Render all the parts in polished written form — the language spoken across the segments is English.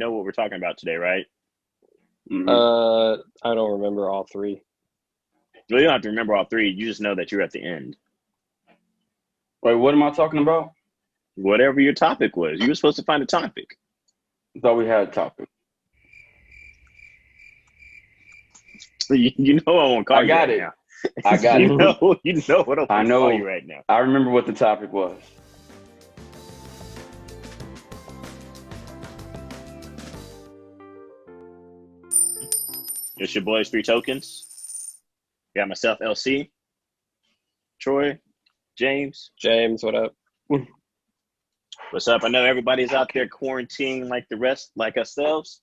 know what we're talking about today, right? I don't remember all three. Well, you don't have to remember all three. You just know that you're at the end. Wait, what am I talking about? Whatever your topic was, you were supposed to find a topic. I thought we had a topic. You know I won't call I you got right it. now. I got You it. know what I I'm know. call you right now. I remember what the topic was. It's your boys, Three Tokens. Got myself, LC, Troy, James. James, what up? What's up? I know everybody's out there quarantining like the rest, like ourselves.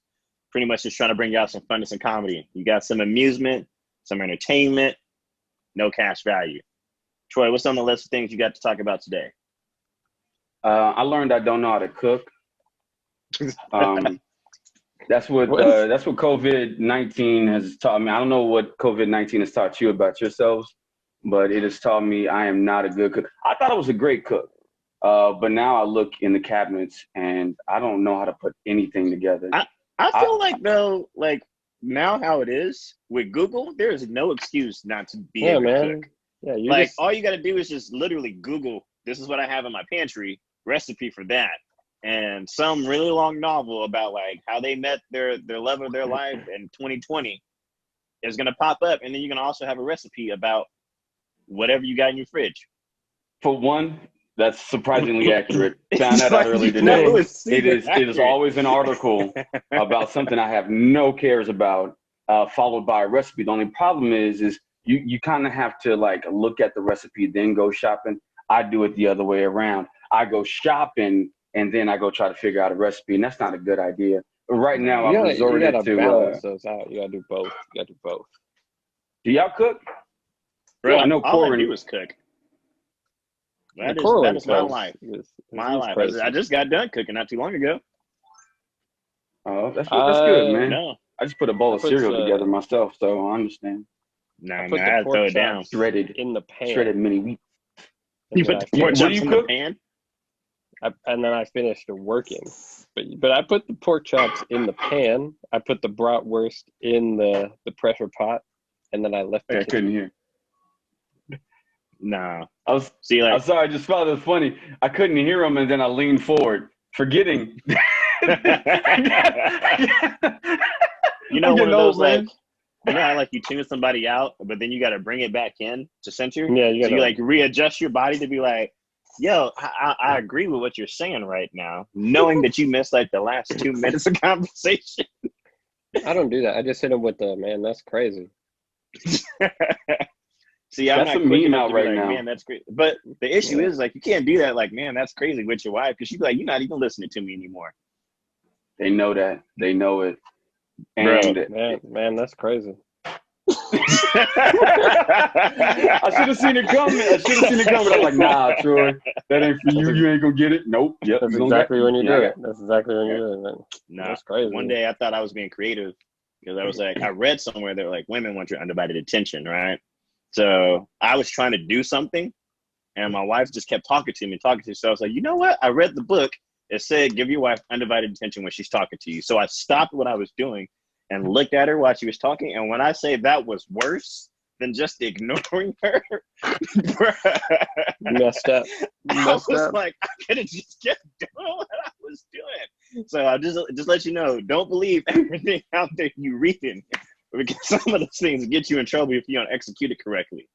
Pretty much just trying to bring out some fun and some comedy. You got some amusement, some entertainment, no cash value. Troy, what's on the list of things you got to talk about today? I learned I don't know how to cook. That's what COVID-19 has taught me. I don't know what COVID-19 has taught you about yourselves, but it has taught me I am not a good cook. I thought I was a great cook, but now I look in the cabinets and I don't know how to put anything together. I feel like though, like now how it is with Google, there is no excuse not to be able to cook. Yeah, like all you got to do is just literally Google, this is what I have in my pantry, recipe for that. And some really long novel about like how they met their love of their life in 2020 is going to pop up. And then you're going to also have a recipe about whatever you got in your fridge. For one, that's surprisingly accurate. Found that out earlier today. It is always an article about something I have no cares about, followed by a recipe. The only problem is you kind of have to like look at the recipe, then go shopping. I do it the other way around. I go shopping and then I go try to figure out a recipe, and that's not a good idea. But right now, I've resorted to balance those out. You gotta do both. Do y'all cook? Bro, I know all I do is cook. That is my life. My life. I just got done cooking not too long ago. Oh, that's good, man. No. I just put a bowl of cereal together myself, so I understand. I had to throw it down. Shredded in the pan. Shredded mini wheat. You put the pork chops in the pan? And then I finished working. But I put the pork chops in the pan. I put the bratwurst in the pressure pot, and then I left it. I couldn't hear. Nah. I'm sorry, I just thought it was funny. I couldn't hear him, and then I leaned forward, forgetting. You know, one of those, like, you know how, like, you tune somebody out, but then you got to bring it back in to center? Yeah, you like, readjust your body to be like, yo, I agree with what you're saying right now, knowing that you missed, like, the last 2 minutes of conversation. I don't do that. I just hit him with the, man, that's crazy. See, I'm that's not a meme out right like, now. Man, that's great. But the issue is, like, you can't do that, like, man, that's crazy with your wife, because she'd be like, you're not even listening to me anymore. They know that. They know it. And bro, man, that's crazy. I should have seen it coming. I'm like, nah, Troy, that ain't for you. You ain't gonna get it. Nope. Yep. That's exactly when you do it. That's exactly when you do it. Nah, that's crazy. One day I thought I was being creative because I was like, I read somewhere that like women want your undivided attention, right? So I was trying to do something, and my wife just kept talking to me. So I was like, you know what? I read the book. It said, give your wife undivided attention when she's talking to you. So I stopped what I was doing and looked at her while she was talking. And when I say that was worse than just ignoring her, messed up. I was like, I could have just kept doing what I was doing. So I'll just let you know, don't believe everything out there you reading, because some of those things get you in trouble if you don't execute it correctly.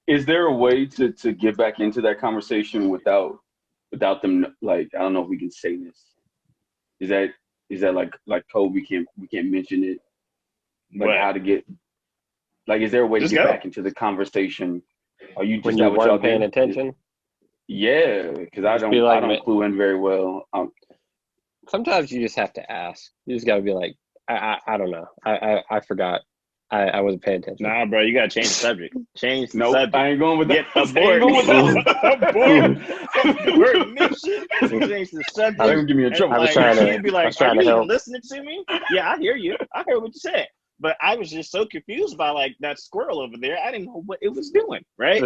Is there a way to get back into that conversation without them, like, I don't know if we can say this. Is that like code we can't mention it? Like how to get, like, is there a way to get back into the conversation? Are you just when you weren't paying attention? Yeah, because I don't clue in very well. Sometimes you just have to ask. You just got to be like, I don't know. I forgot. I wasn't paying attention. Nah, bro, you gotta change the subject. Change the subject. I ain't going with that. Abort mission. Change the subject. That would give me in trouble. I was trying to be like, are you even listening to me? Yeah, I hear you. I heard what you said. But I was just so confused by like that squirrel over there. I didn't know what it was doing, right?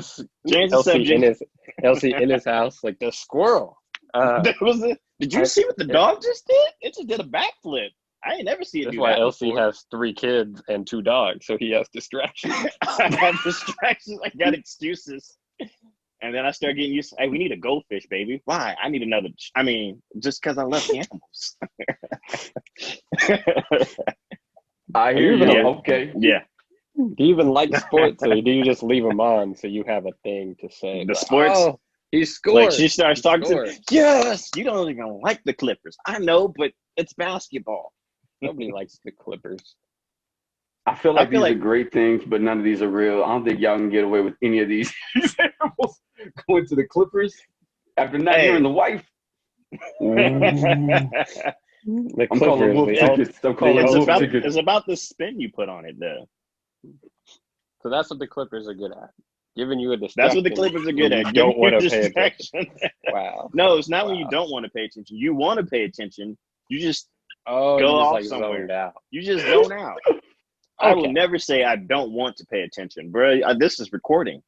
Change the subject. Elsie in his house, like the squirrel. That was it. Did you see what the dog just did? It just did a backflip. I ain't never seen it That's do why that Elsie before. has 3 kids and 2 dogs, so he has distractions. I have distractions. I got excuses. And then I start getting used to, hey, we need a goldfish, baby. Why? I need another. I mean, just because I love animals. I hear you. Yeah. Okay. Yeah. Do you even like sports, or do you just leave them on so you have a thing to say? The Like, sports. oh, he scored. Like she starts He talking scored. to me. Yes, you don't even like the Clippers. I know, but it's basketball. Nobody likes the Clippers. I feel like I feel these like- are great things, but none of these are real. I don't think y'all can get away with any of these examples. Going to the Clippers after not Hey. hearing the wife. The I'm calling wolf Clippers. the tickets. I'm calling it's wolf about tickets. it's about the spin you put on it, though. So that's what the Clippers are good at. Giving you a distraction. That's what the Clippers are good when at. You don't want to Giving you pay attention. distraction. Wow. No, it's not when you Wow. don't want to pay attention. You want to pay attention. You just Oh, Go you just off like somewhere. zoned out. you just zone out. I will Okay. never say I don't want to pay attention, bro. This is recording.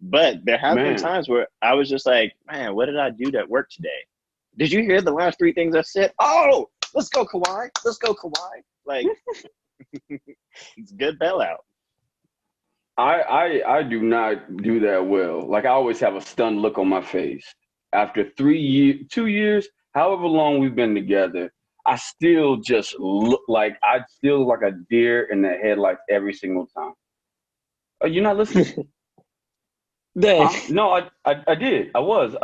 But there have been Man. times where I was just like, man, what did I do at work today? Did you hear the last 3 things I said? Oh, let's go Kawhi. Let's go Kawhi. Like, it's good bailout. I do not do that well. Like I always have a stunned look on my face. After 2 years, however long we've been together, I still just look like a deer in the headlights every single time. Oh, you're not listening? Dang. No, I did. I was.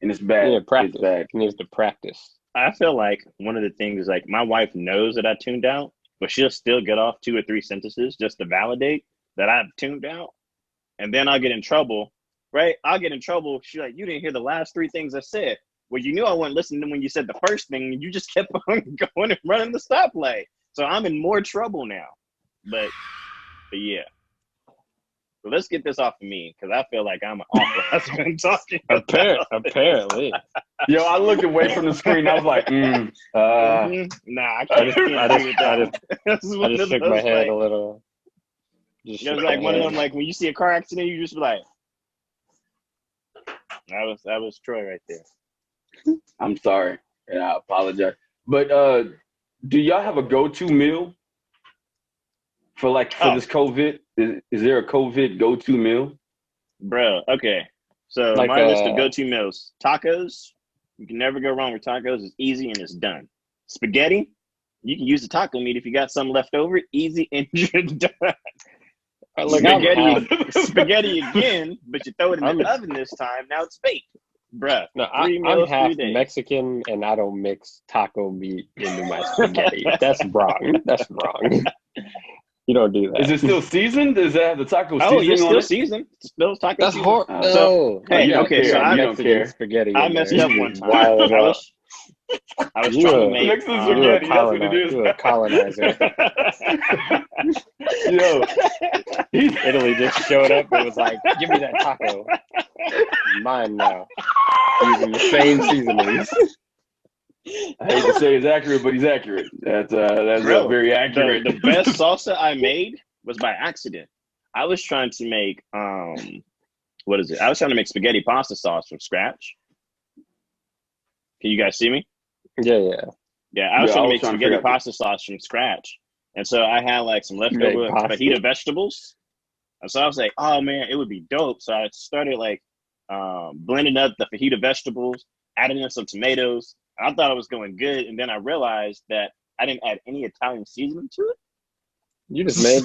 And it's bad. You need to practice. It's bad. You need to practice. I feel like one of the things is like my wife knows that I tuned out, but she'll still get off 2 or 3 sentences just to validate that I've tuned out. And then I'll get in trouble, right? I'll get in trouble. She's like, you didn't hear the last 3 things I said. Well, you knew I wasn't listening when you said the first thing, and you just kept on going and running the stoplight. So I'm in more trouble now. But yeah. So let's get this off of me, because I feel like I'm an awful husband talking about Apparently. Yo, I looked away from the screen. I was like, Nah, I I can't. I just shook my head a little. It was like one of them, like when you see a car accident, you just be like, that was Troy right there. I'm sorry, and I apologize. But do y'all have a go-to meal for this COVID? Is there a COVID go-to meal? Bro, okay. So Like, my list of go-to meals: tacos. You can never go wrong with tacos. It's easy and it's done. Spaghetti. You can use the taco meat if you got some left over. Easy and you're done. Spaghetti again, but you throw it in the oven this time. Now it's baked. Bruh. No, 3 I'm meals, 3 half days. Mexican, and I don't mix taco meat into my spaghetti. That's wrong. That's wrong. You don't do that. Is it still seasoned? Does it have the taco Oh, you're seasoning on still it? seasoned. Still taco That's seasoning. horrible. So, No. hey, you don't okay, care. so You I don't Mexican care. spaghetti. I in messed there. up one time. Wild I up. was trying to make Mexican You're a spaghetti, that's what it is. You're a colonizer. Yo, Italy just showed up and was like, "Give me that taco, mine now." Using the same seasonings. I hate to say he's accurate, but he's accurate. That's Bro, very accurate. The best salsa I made was by accident. I was trying to make what is it? I was trying to make spaghetti pasta sauce from scratch. Can you guys see me? Yeah. Yeah, I was trying to make spaghetti figure out pasta sauce from scratch. And so I had like some leftover fajita vegetables. And so I was like, oh man, it would be dope. So I started like blending up the fajita vegetables, adding in some tomatoes. I thought it was going good. And then I realized that I didn't add any Italian seasoning to it. You just made.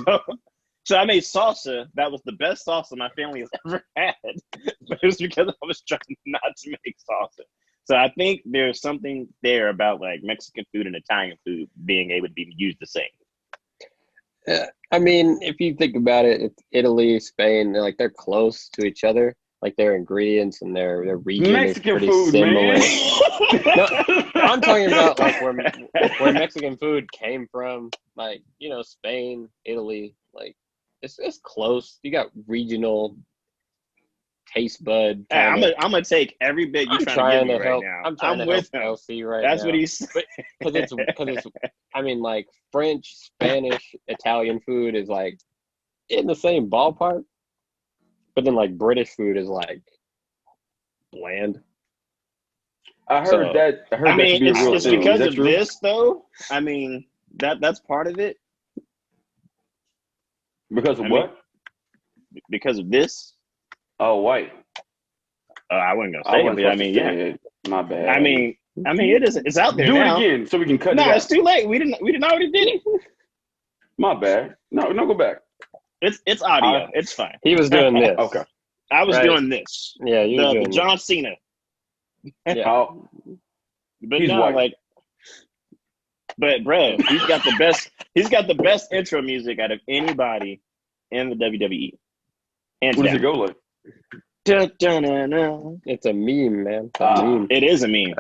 So I made salsa. That was the best salsa my family has ever had. But it was because I was trying not to make salsa. So I think there's something there about like Mexican food and Italian food being able to be used the same. I mean, if you think about it, it's Italy, Spain, they're close to each other. Like their ingredients and their region Mexican is pretty food, similar. man. No, I'm talking about like where Mexican food came from. Like, Spain, Italy. Like it's close. You got regional taste bud. Hey, I'm gonna take every bit you're trying to give me right now. I'm trying to with help him. LC right That's now. what he's. Because it's. I mean, like French, Spanish, Italian food is like in the same ballpark. But then like British food is like bland. I heard that. I heard I that to mean, be a real it's thing. Is because that of true? this though. I mean, that's part of it. Because of I what? mean, because of this. Oh, white. I wasn't gonna I say it, wasn't but I supposed mean, to yeah. say it. My bad. I mean, it is. It's out there do now. it again so we can cut it No, out. it's too late. We didn't already did it. My bad. No, go back. It's audio. It's fine. He was doing this. Okay. I was Right. doing this. Yeah, you were The doing John Cena. Yeah. Oh, But He's no, white. like, but bro, he's got the best. He's got the best intro music out of anybody in the WWE. Hands what does it down. go like? Dun, dun, dun, dun. It's a meme, man. It's a meme. It is a meme.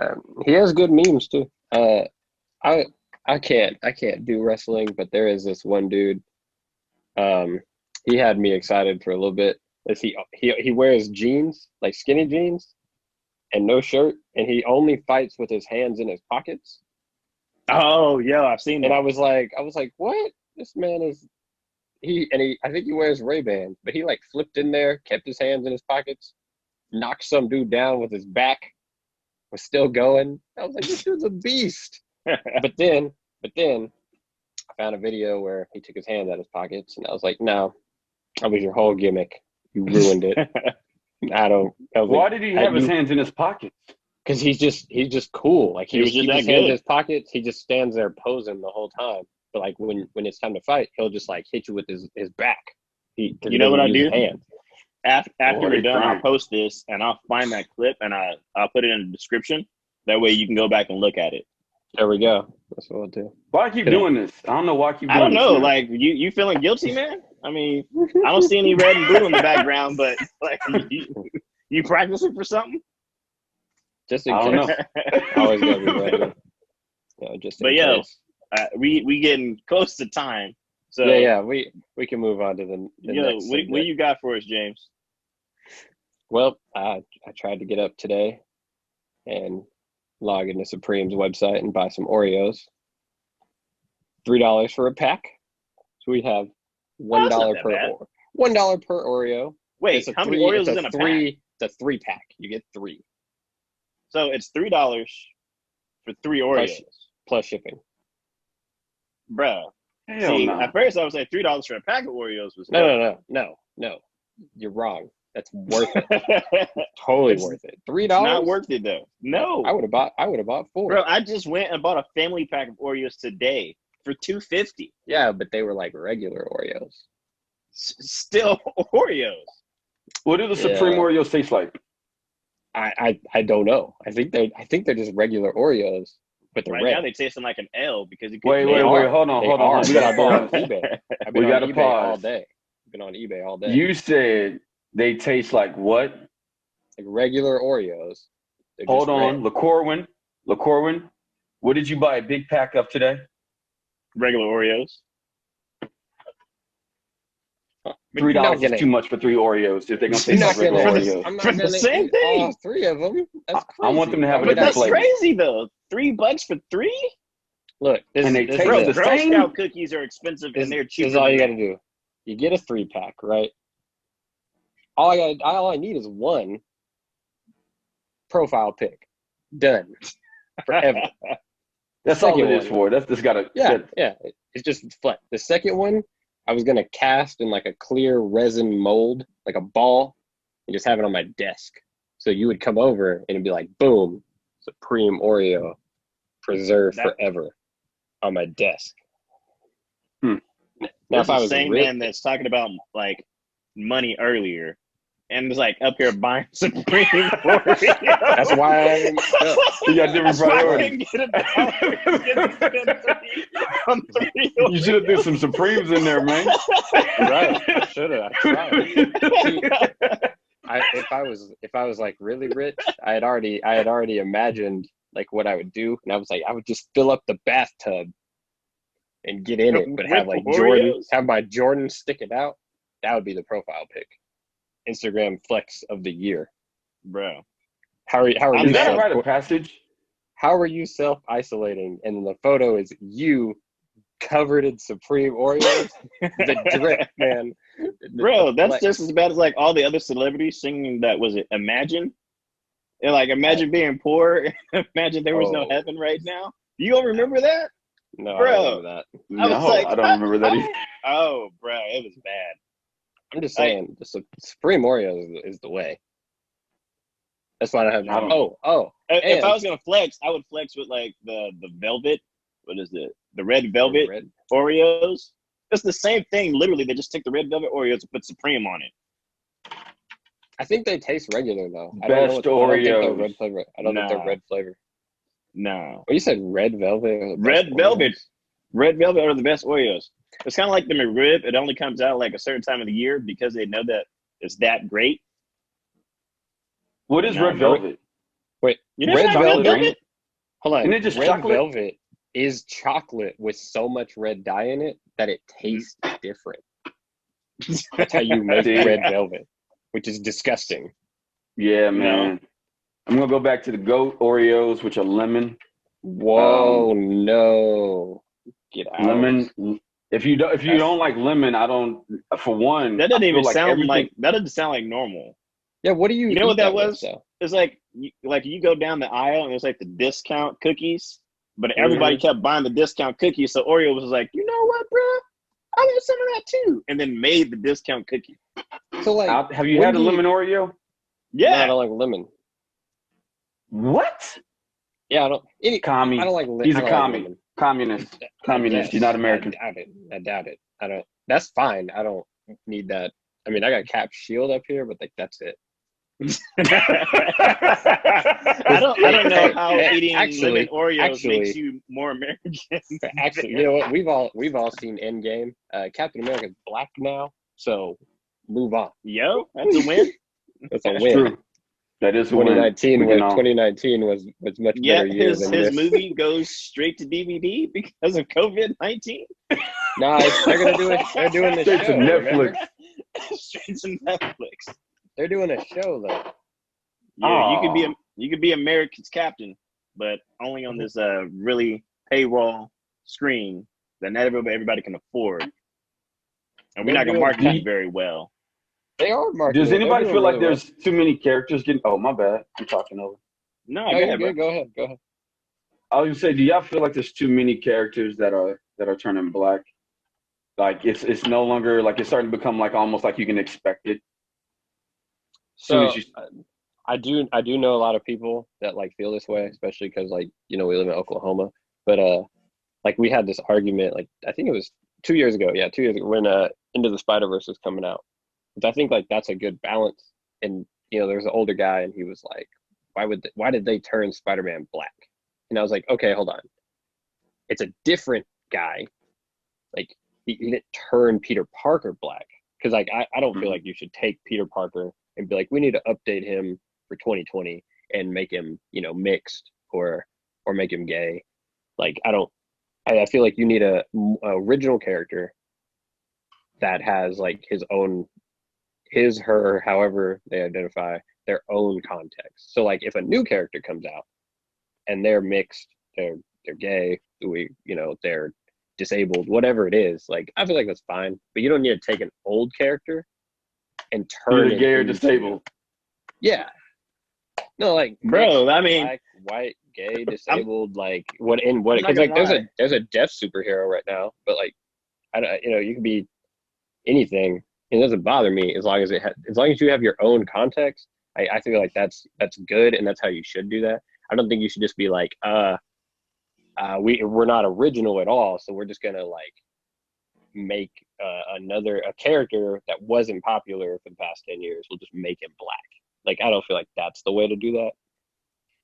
He has good memes too. I can't do wrestling, but there is this one dude. He had me excited for a little bit. He wears jeans, like skinny jeans, and no shirt, and he only fights with his hands in his pockets. Oh, yeah, I've seen And that. I was like, what? This man is I think he wears Ray-Bans, but he like flipped in there, kept his hands in his pockets, knocked some dude down with his back, was still going. I was like, this dude's a beast. But then I found a video where he took his hands out of his pockets, and I was like, no, that was your whole gimmick. You ruined it. Why did he have his hands in his pockets? Because he's just cool. Like He was just keeps that his hands in good. his pockets. He just stands there posing the whole time. But like when it's time to fight, he'll just like hit you with his back. You know what I do? Hands. After Boy, we're done, darn. I'll post this and I'll find that clip and I'll put it in the description. That way you can go back and look at it. There we go. That's what I'll do. Why keep doing this? I don't know why I keep doing I don't know. this. man. Like you feeling guilty, man? I mean, I don't see any red and blue in the background, but like you practicing for something? Just in I don't case. know. Always gotta be ready. Just in But yeah, case. we getting close to time. So Yeah. We can move on to the yo, next what segment. you got for us, James? Well, I tried to get up today and log into Supreme's website and buy some Oreos. $3 for a pack. So we have $1 that's not that per bad. $1 per Oreo. Wait, It's a how many three- Oreos it's is in a pack? It's a 3-pack. You get 3 So it's $3 for 3 Oreos, plus shipping. bruh. Hell See, no. at first I would say $3 for a pack of Oreos was No. You're wrong. That's worth it. Totally It's worth it. It's $3. not worth it though. No, I would have bought 4. bro. I just went and bought a family pack of Oreos today for $2.50. Yeah, but they were like regular Oreos. Still Oreos. What do the Supreme Oreos taste like? I don't know. I think they're just regular Oreos, but they're Right red. now they taste like an L because you Wait, they are. hold on. They We are. gotta I've been on pause. eBay. I've been We on gotta eBay pause. all day. I've been on eBay all day. You said they taste like what? Like regular Oreos. They're Hold just on. red. LaCorwin, what did you buy a big pack of today? Regular Oreos. $3 is too much for 3 Oreos if they're gonna taste like regular Oreos. I'm not For the gonna same eat thing. all 3 of them. That's crazy. I want them to have a But different that's flavor. crazy though. $3 for 3? Look, And they this taste Bro, is the it. Girl same? Scout cookies are expensive This and they're this cheaper. is all you than got to do. You get a 3-pack, right? All I need is one profile pic. Done. Forever. That's all it second is one. for. That's just gotta. Yeah. It's just flat. The second one, I was gonna cast in like a clear resin mold, like a ball, and just have it on my desk. So you would come over and it'd be like, boom, Supreme Oreo, preserved forever, on my desk. Hmm. Now, That's if I the was same rich, man that's talking about like money earlier and was like up here buying Supreme Oreo. that's why I haven't. No. You got different That's why I priorities. couldn't get $1 You should have threw some Supremes in there, man. Right. I should have. I tried. If I was like really rich, I had already imagined like what I would do, and I was like, I would just fill up the bathtub and get in it, but have like Oreos? have my Jordan sticking out. That would be the profile pic. Instagram flex of the year, Bro. How are Is you? that a rite of passage? How are you self-isolating? And the photo is you covered in Supreme Oreos. The drip, man. Bro, that's just as bad as like all the other celebrities singing that was it Imagine? And like imagine being poor, imagine there was no heaven right now. You don't remember that? No, bro, I don't remember that. I don't remember that either. Oh, bro, it was bad. I'm just saying, the Supreme Oreo is the way. That's why I have. If I was gonna flex, I would flex with like the velvet. What is it? The red velvet Oreos. It's the same thing. Literally, they just take the red velvet Oreos and put Supreme on it. I think they taste regular though. Best Oreos. I don't think they're red flavor. No. Well, you said red velvet. Red velvet are the best Oreos. It's kind of like the McRib. It only comes out like a certain time of the year because they know that it's that great. What is red velvet? Wait, you know red velvet? Hold on. Isn't it just red chocolate? Velvet is chocolate with so much red dye in it that it tastes different. That's how you make red velvet, which is disgusting. Yeah, man. I'm gonna go back to the goat Oreos, which are lemon. Whoa, no! Get out. Lemon. If you don't like lemon, I don't. For one, that doesn't even sound like that. Doesn't sound like normal. Yeah, what do you? You know what that was? It's like you go down the aisle and it's like the discount cookies, but everybody kept buying the discount cookies. So Oreo was like, you know what, bro? I want some of that too, and then made the discount cookie. So like, have you had a lemon Oreo? Yeah, no, I don't like lemon. What? Yeah, I don't. Commie. I don't like. He's a commie. Like communist. Communist. You're not American. I doubt it. I don't. That's fine. I don't need that. I mean, I got Cap Shield up here, but like that's it. I don't know how eating lemon Oreos makes you more American. Actually, you know what? We've all seen Endgame. Captain America's black now, so move on. Yo, that's a win. That's a win. True. That is 2019. 2019 was much better year than his this. movie goes straight to DVD because of COVID-19. Nah, they're gonna do it. They're doing the straight show. to Netflix. Straight to Netflix. They're doing a show though. Yeah, you could be America's captain, but only on this really payroll screen that not everybody can afford. And we're not gonna market it very well. They are marketing. Does anybody feel like there's too many characters getting? Oh, my bad. I'm talking over. No, go ahead. Go ahead. I was gonna say, do y'all feel like there's too many characters that are turning black? Like it's no longer like it's starting to become like almost like you can expect it. So I do know a lot of people that like feel this way, especially because like we live in Oklahoma. But like we had this argument like I think it was 2 years ago. Yeah, 2 years ago when Into the Spider-Verse was coming out. Which I think like that's a good balance. And there's an older guy and he was like, why did they turn Spider-Man black? And I was like, okay, hold on. It's a different guy. Like he didn't turn Peter Parker black. Because like I don't feel like you should take Peter Parker and be like, we need to update him for 2020 and make him, mixed or make him gay. Like I feel like you need a original character that has like his, her, however they identify, their own context. So like if a new character comes out and they're mixed, they're gay, they're disabled, whatever it is, like I feel like that's fine. But you don't need to take an old character and turn it gay or disabled. Yeah. No, like bro, I mean black, white, gay, disabled, like because like there's a deaf superhero right now, but like you can be anything. It doesn't bother me as long as you have your own context. I feel like that's good and that's how you should do that. I don't think you should just be like, we're not original at all, so we're just gonna like make a character that wasn't popular for the past 10 years. We'll just make him black. Like I don't feel like that's the way to do that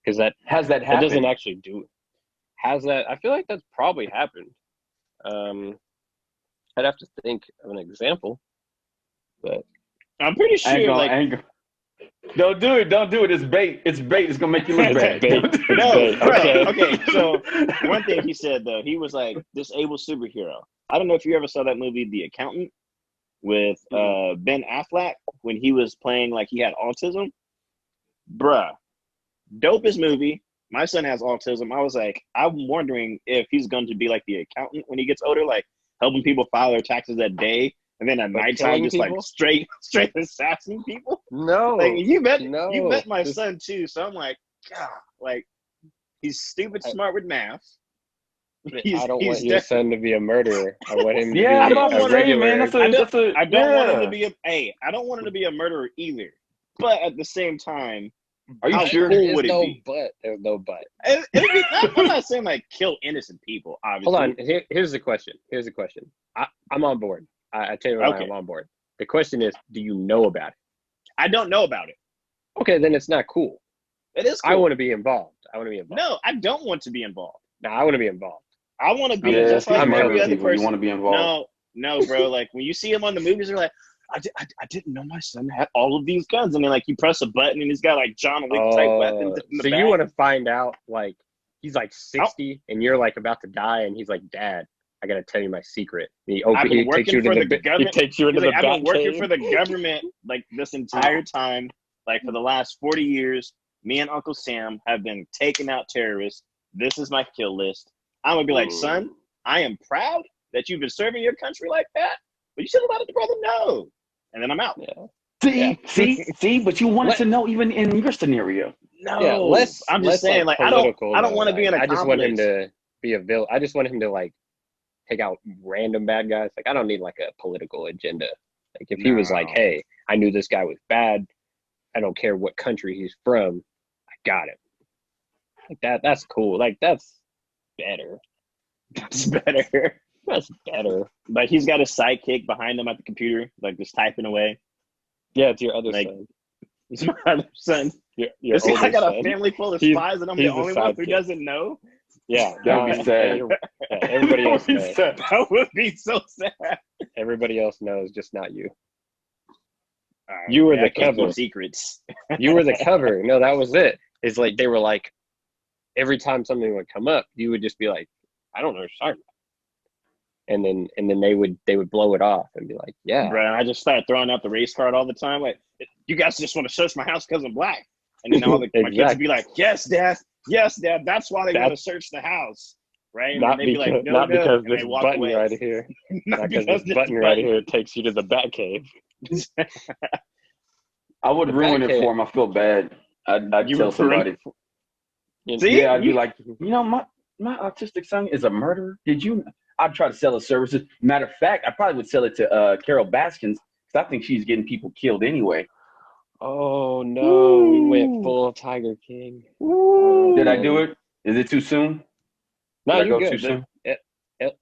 because that happened? That doesn't actually do it. Has that? I feel like that's probably happened. I'd have to think of an example. But I'm pretty sure Don't do it. It's bait. It's gonna make you look bad. Okay. So one thing he said though, he was like disabled superhero. I don't know if you ever saw that movie, The Accountant, with Ben Affleck when he was playing like he had autism. Bruh, dopest movie. my son has autism. I was like, I'm wondering if he's going to be like the accountant when he gets older, like helping people file their taxes at day, and then at nighttime just people? like straight assassinating people. No, Like you met my just, son too, so I'm like, God, like he's stupid smart with math. I don't want your son to be a murderer. I want him to be I'm about a to say, regular. man, I don't want him to be I don't want him to be a murderer either. But at the same time, are you sure? Cool would it be? There's no but. I'm not saying like kill innocent people, obviously. Hold on. Here's the question. I'm on board. I tell you what, I'm on board. The question is, do you know about it? I don't know about it. Okay, then it's not cool. It is cool. I want to be involved. No, I don't want to be involved. No, I want to be involved. I want to be just like every other person. You want to be involved? No, bro. Like when you see him on the movies, they're like, I didn't know my son had all of these guns, and then like you press a button and he's got like John Wick type weapons in the so back. you want to find out like he's like 60 and you're like about to die, and he's like, Dad, I gotta tell you my secret. He takes you into the government. He takes you into the I've been working cave. for the government like this entire time, like for the last 40 years. Me and Uncle Sam have been taking out terrorists. This is my kill list. I'm gonna be like, son, I am proud that you've been serving your country like that, but you should have let the brother know. And then I'm out. Yeah. See, but you wanted to know even in your scenario. No, I'm just saying, like, I don't want to be an accomplice. I just want him to be a villain. I just want him to like take out random bad guys. Like, I don't need like a political agenda. Like, if he was like, hey, I knew this guy was bad, I don't care what country he's from, I got him. Like that's cool. Like that's better. That's better. That's better. Like he's got a sidekick behind him at the computer, like just typing away. Yeah, it's your other like, son. It's my other son. Your this guy got son. A family full of spies, and I'm the only one who doesn't know. Yeah, that would be sad. Everybody else knows. That would be so sad. Everybody else knows, just not you. You were the cover. Secrets. You were the cover. No, that was it. It's like they were like, every time something would come up, you would just be like, I don't know what you're talking about. And then they would blow it off and be like, yeah. Bro, I just started throwing out the race card all the time. Like, you guys just want to search my house because I'm black. And then all my kids would be like, yes, Dad. That's why they want to search the house. Right? And not they'd be like, not because this button away. right here. Not because this button right here takes you to the bat cave. I would ruin it for him. I feel bad. I'd tell somebody. See? Yeah, I'd be like, my autistic son is a murderer. I'd try to sell his services. Matter of fact, I probably would sell it to Carol Baskins because I think she's getting people killed anyway. Oh, no. We went full Tiger King. Did I do it? Is it too soon? No, you're good. Too soon?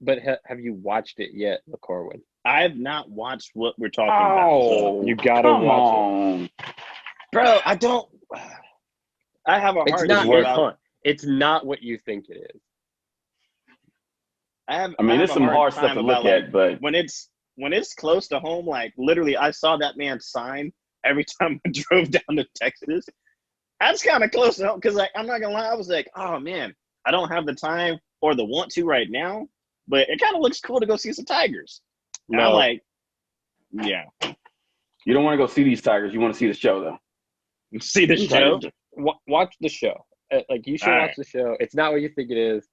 But have you watched it yet, McCorwin? I have not watched what we're talking about. So you gotta watch it. Bro, I don't. I have a hard time about. It's not what you think it is. There's some hard stuff to look at, but when it's close to home, like literally, I saw that man's sign every time I drove down to Texas. That's kind of close to home because, like, I'm not gonna lie, I was like, oh man, I don't have the time or the want to right now, but it kind of looks cool to go see some tigers. And I'm like, yeah. You don't want to go see these tigers. You want to see the show, though. See the show? Watch the show. Like, you should watch the show. It's not what you think it is,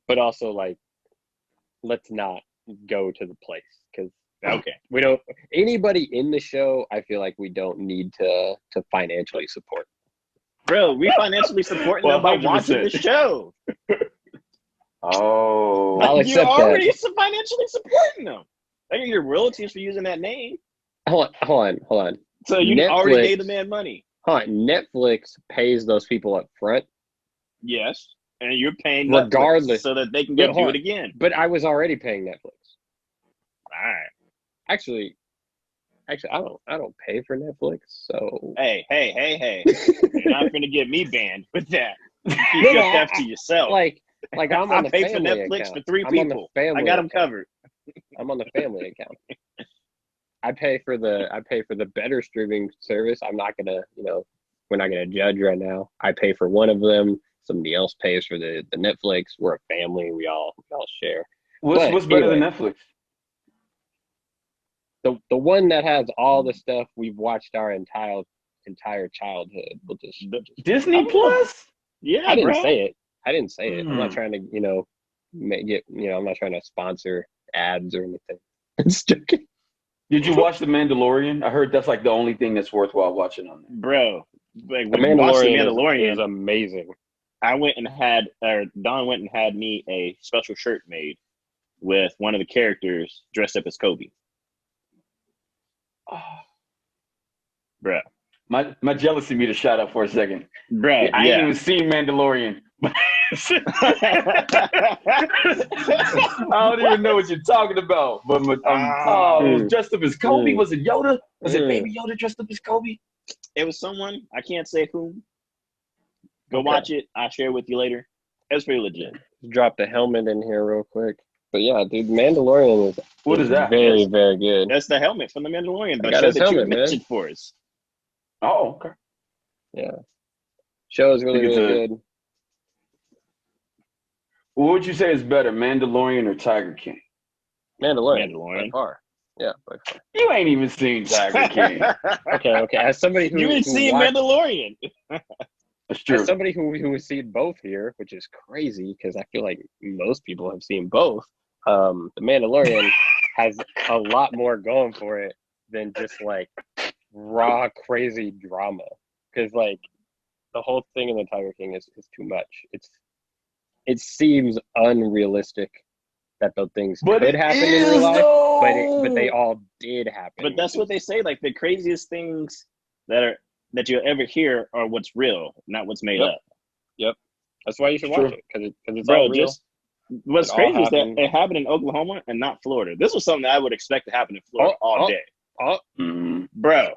but also, like, let's not go to the place because we don't. Anybody in the show, I feel like we don't need to financially support. Bro, we financially support them by watching the show. Oh, I'll accept you're already financially supporting them. I get your royalties for using that name. Hold on. So you already gave the man money. Huh? Netflix pays those people up front. Yes, and you're paying regardless, so that they can go do it again. But I was already paying Netflix. All right. Actually, I don't pay for Netflix. So hey, you're not gonna get me banned with that. Keep your stuff to yourself. Like I'm on the pay family for Netflix account. for 3 people. I got them covered. I'm on the family account. I pay for the better streaming service. I'm not gonna, we're not gonna judge right now. I pay for one of them. Somebody else pays for the Netflix. We're a family. We all share. What's better than Netflix? The one that has all the stuff we've watched our entire childhood. We'll just Disney Plus. Yeah, I didn't bro. say it. I'm not trying to, I'm not trying to sponsor ads or anything. It's joking. Did you watch The Mandalorian? I heard that's like the only thing that's worthwhile watching on there. Bro, like The when you watch The Mandalorian is Mandalorian, amazing. Don went and had me a special shirt made with one of the characters dressed up as Kobe. Oh, Bro. my jealousy meter shot up for a second. Bro, I ain't even seen Mandalorian. I don't even know what you're talking about. But it was dressed up as Kobe. Was it Yoda? Was it Baby Yoda dressed up as Kobe? It was someone. I can't say whom. Go watch it. I'll share it with you later. It was pretty legit. Drop the helmet in here real quick. But yeah, dude, Mandalorian is that? Very, very good. That's the helmet from the Mandalorian. I got his helmet, man. Mentioned for us. Oh, okay. Yeah. Show is really, really good. What would you say is better, Mandalorian or Tiger King? Mandalorian. By far. Yeah, by far. You ain't even seen Tiger King. Okay. As somebody who you ain't seen Mandalorian. That's true. As somebody who has seen both here, which is crazy because I feel like most people have seen both. The Mandalorian has a lot more going for it than just like raw crazy drama. Because like the whole thing in the Tiger King is too much. It seems unrealistic that those things could happen in real life, but they all did happen. But that's what they say. Like the craziest things that you'll ever hear are what's real, not what's made up. Yep. That's why you should watch it because it's all real. What's crazy is that it happened in Oklahoma and not Florida. This was something that I would expect to happen in Florida all day. Bro,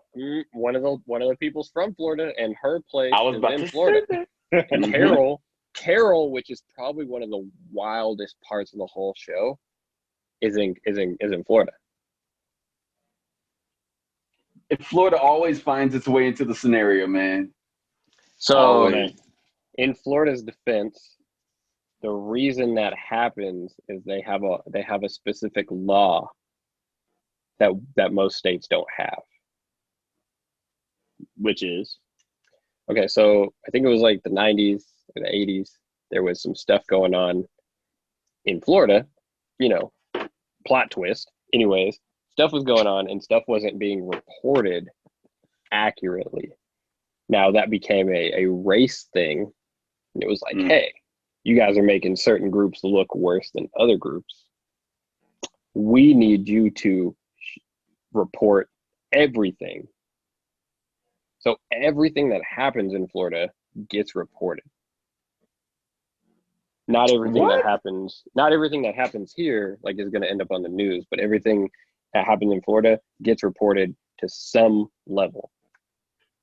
one of the people's from Florida, and her place is in Florida. And Carol, which is probably one of the wildest parts of the whole show, is in Florida. Florida always finds its way into the scenario, man. So, in Florida's defense, the reason that happens is they have a specific law that most states don't have. Which is? Okay, so I think it was like the 90s or the 80s. There was some stuff going on in Florida, plot twist. Anyways, stuff was going on and stuff wasn't being reported accurately. Now that became a race thing. And it was like, hey, you guys are making certain groups look worse than other groups. We need you to report everything. So everything that happens in Florida gets reported. Not everything that happens here like is going to end up on the news, but everything that happens in Florida gets reported to some level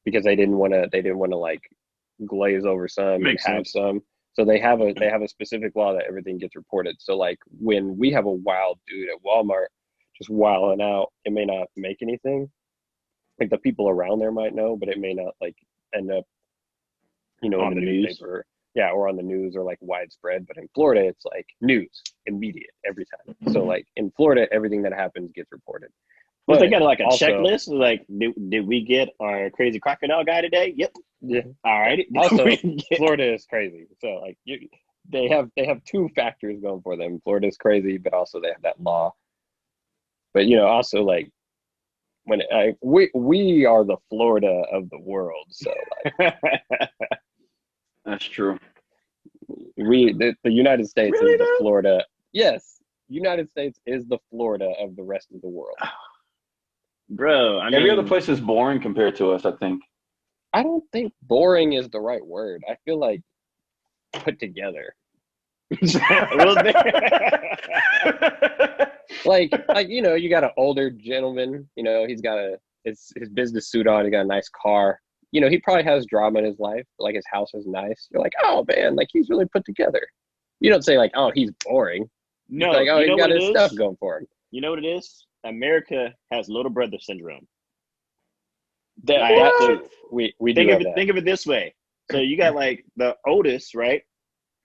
because they didn't want to like glaze over some and have some. So they have a specific law that everything gets reported. So like when we have a wild dude at Walmart just wilding out, it may not make anything. Like the people around there might know, but it may not like end up, on the newspaper. Yeah, or on the news or like widespread. But in Florida, it's like news, immediate, every time. So like in Florida, everything that happens gets reported. But they got like a checklist. Like, did we get our crazy crocodile guy today? Yep. Yeah. All right. Also, Florida is crazy. So like they have two factors going for them. Florida is crazy, but also they have that law. But also like when we are the Florida of the world. So like. That's true. The United States is the Florida. Yes, United States is the Florida of the rest of the world. Bro, every other place is boring compared to us, I think. I don't think boring is the right word. I feel like put together. like you got an older gentleman. He's got his business suit on. He got a nice car. He probably has drama in his life. Like his house is nice. You're like, oh man, like he's really put together. You don't say like, oh, he's boring. No, like, oh, he's got his stuff going for him. You know what it is? America has little brother syndrome. We think of it this way. So you got like the oldest, right?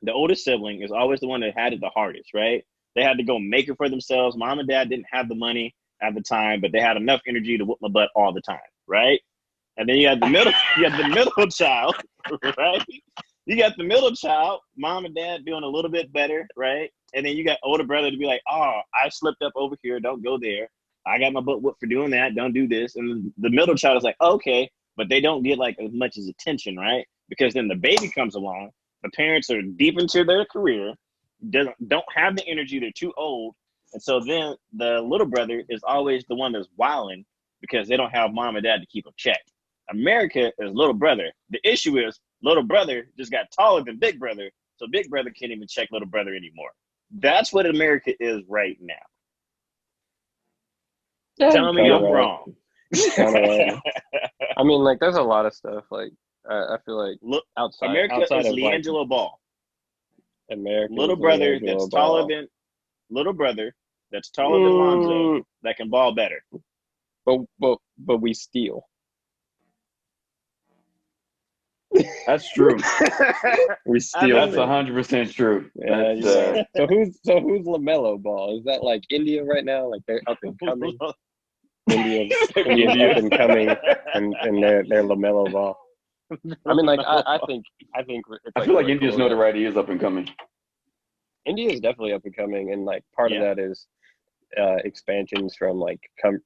The oldest sibling is always the one that had it the hardest, right? They had to go make it for themselves. Mom and dad didn't have the money at the time, but they had enough energy to whoop my butt all the time, right? And then you have the middle child, right? You got the middle child, mom and dad doing a little bit better, right? And then you got older brother to be like, oh, I slipped up over here. Don't go there. I got my butt whooped for doing that. Don't do this. And the middle child is like, okay, but they don't get like as much as attention, right? Because then the baby comes along. The parents are deep into their career, don't have the energy. They're too old. And so then the little brother is always the one that's wilding because they don't have mom and dad to keep them checked. America is little brother. The issue is little brother just got taller than big brother, so big brother can't even check little brother anymore. That's what America is right now. Yeah, Tell me I'm right. wrong. Right. I mean, like, there's a lot of stuff. Like, I feel like Look, outside America outside is of LiAngelo like, Ball. America, Little brother that's taller than little brother that's taller than Lonzo that can ball better. But we steal. That's true. We steal. That's 100% true. Yeah, That's, right. So who's LaMelo Ball? Is that like India right now? Like they're up and coming. India's up and coming, and they're LaMelo Ball. I mean, like I think it's I feel like really India's cool notoriety is up and coming. India is definitely up and coming, and like part of that is expansions from like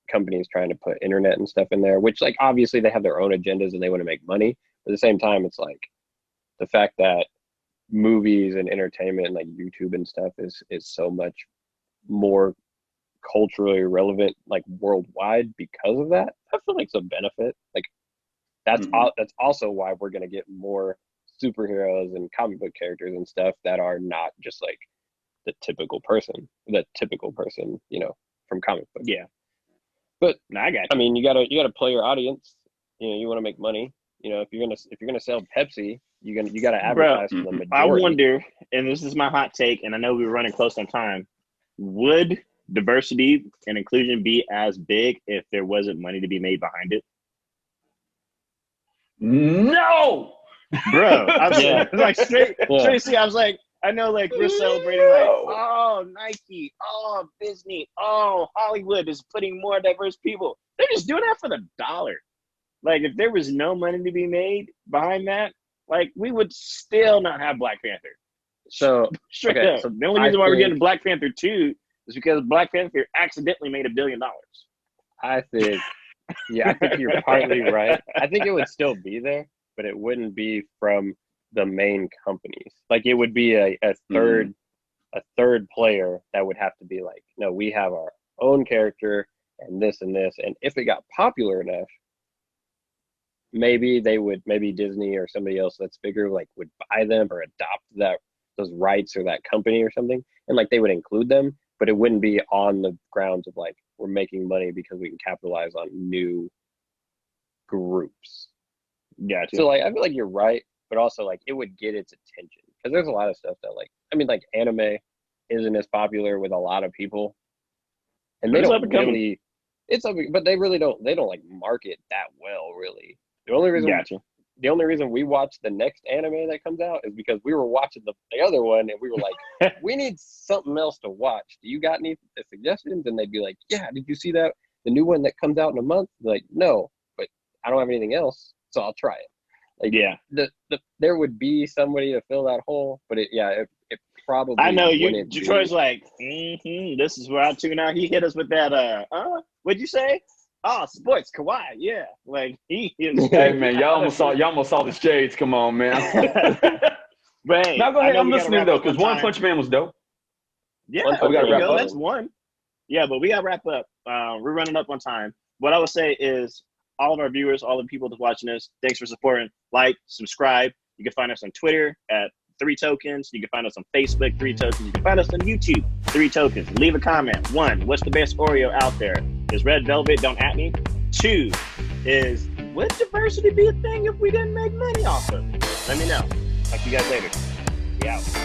companies trying to put internet and stuff in there, which like obviously they have their own agendas and they want to make money. But at the same time, it's like the fact that movies and entertainment and like YouTube and stuff is so much more culturally relevant like worldwide because of that. I feel like it's a benefit. Like that's that's also why we're gonna get more superheroes and comic book characters and stuff that are not just like the typical person, you know, from comic books. Yeah. But no, I got you. I mean, you gotta play your audience. You know, you want to make money. You know, if you're gonna sell Pepsi, you gotta advertise for the majority. I wonder, and this is my hot take, and I know we're running close on time. Would diversity and inclusion be as big if there wasn't money to be made behind it? No, bro. I'm like straight. See, I was like, I know, like we're celebrating, like, oh, Nike, oh, Disney, oh, Hollywood is putting more diverse people. They're just doing that for the dollar. Like, if there was no money to be made behind that, like, we would still not have Black Panther. So, straight up. So the only reason why we're getting Black Panther 2 is because Black Panther accidentally made $1 billion. I think you're partly right. I think it would still be there, but it wouldn't be from the main companies. Like, it would be a third player that would have to be like, no, we have our own character and this and this. And if it got popular enough, maybe Disney or somebody else that's bigger like would buy them or adopt those rights or that company or something, and like they would include them, but it wouldn't be on the grounds of like we're making money because we can capitalize on new groups. Gotcha. So like I feel like you're right, but also like it would get its attention because there's a lot of stuff that like like anime isn't as popular with a lot of people, and they don't really. It's something, but they really don't. They don't like market that well, really. The only reason we watch the next anime that comes out is because we were watching the other one and we were like, we need something else to watch. Do you got any suggestions? And they'd be like, yeah, did you see that the new one that comes out in a month? Like, no, but I don't have anything else, so I'll try it. Like, yeah, there would be somebody to fill that hole, but it probably. I know you. Detroit's like, this is where I tune out. He hit us with that. What'd you say? Oh, sports, Kawhi, yeah. Like he is. Hey man, y'all almost saw the shades. Come on, man. But hey, now go ahead. I'm listening though, because One Punch Man was dope. Yeah, we gotta wrap up. That's one. Yeah, but we gotta wrap up. We're running up on time. What I would say is, all of our viewers, all the people that's watching us, thanks for supporting. Like, subscribe. You can find us on Twitter at 3 Tokens. You can find us on Facebook, 3 Tokens. You can find us on YouTube, 3 Tokens. Leave a comment. 1, what's the best Oreo out there? Is Red Velvet? Don't at me. 2 is, would diversity be a thing if we didn't make money off of it? Let me know. Talk to you guys later. Be out.